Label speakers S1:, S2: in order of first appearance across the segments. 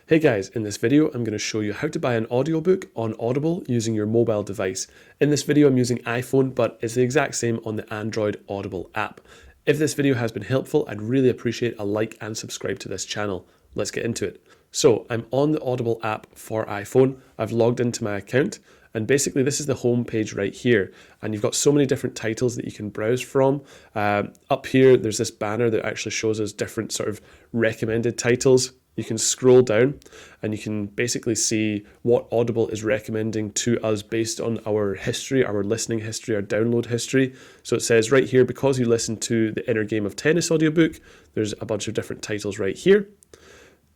S1: Hey guys, in this video I'm going to show you how to buy an audiobook on Audible using your mobile device. In this video I'm using iPhone, but it's the exact same on the Android Audible app. If this video has been helpful, I'd really appreciate a like and subscribe to this channel. Let's get into it. So I'm on the Audible app for iPhone. I've logged into my account, and basically this is the home page right here, and you've got so many different titles that you can browse from. Up here there's this banner that actually shows us different sort of recommended titles. You can scroll down and you can basically see what Audible is recommending to us based on our history, our listening history, our download history. So it says right here, because you listened to the Inner Game of Tennis audiobook, there's a bunch of different titles right here.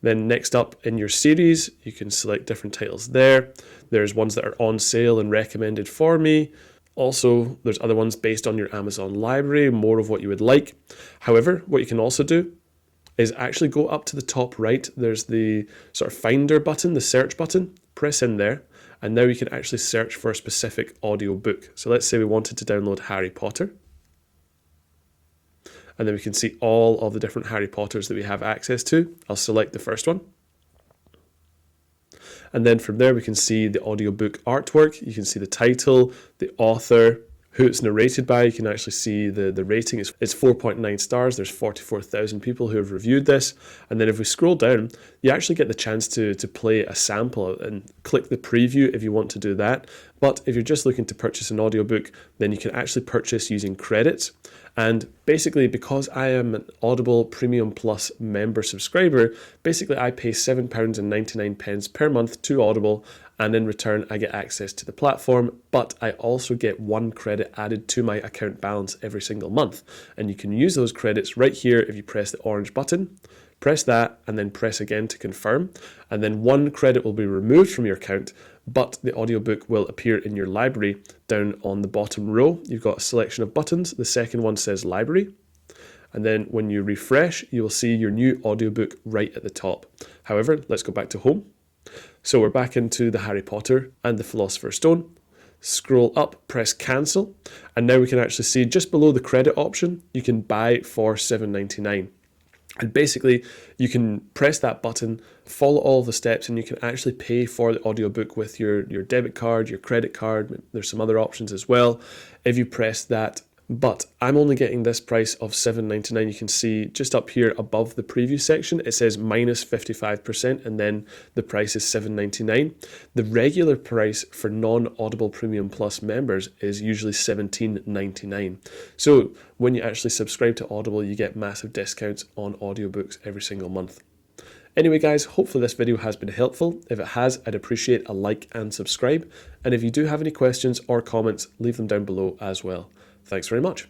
S1: Then next up in your series, you can select different titles there. There's ones that are on sale and recommended for me. Also, there's other ones based on your Amazon library, more of what you would like. However, what you can also do is actually go up to the top right. There's the sort of finder button, the search button. Press in there, and now you can actually search for a specific audiobook. So let's say we wanted to download Harry Potter. And then we can see all of the different Harry Potters that we have access to. I'll select the first one. And then from there we can see the audiobook artwork. You can see the title, the author, who it's narrated by. You can actually see the rating. It's 4.9 stars. There's 44,000 people who have reviewed this. And then if we scroll down, you actually get the chance to play a sample and click the preview if you want to do that. But if you're just looking to purchase an audiobook, then you can actually purchase using credits. And basically, because I am an Audible Premium Plus member subscriber, basically I pay £7.99 per month to Audible, and in return I get access to the platform, but I also get 1 credit added to my account balance every single month. And you can use those credits right here if you press the orange button. Press that and then press again to confirm, and then 1 credit will be removed from your account, but the audiobook will appear in your library. Down on the bottom row, you've got a selection of buttons. The second one says library, and then when you refresh, you will see your new audiobook right at the top. However, let's go back to home. So we're back into the Harry Potter and the Philosopher's Stone. Scroll up, press cancel, and now we can actually see just below the credit option, you can buy for $7.99. And basically, you can press that button, follow all the steps, and you can actually pay for the audiobook with your debit card, your credit card. There's some other options as well if you press that. But I'm only getting this price of $7.99. You can see just up here above the preview section, it says minus 55%, and then the price is $7.99. The regular price for non-Audible Premium Plus members is usually $17.99. So when you actually subscribe to Audible, you get massive discounts on audiobooks every single month. Anyway guys, hopefully this video has been helpful. If it has, I'd appreciate a like and subscribe. And if you do have any questions or comments, leave them down below as well. Thanks very much.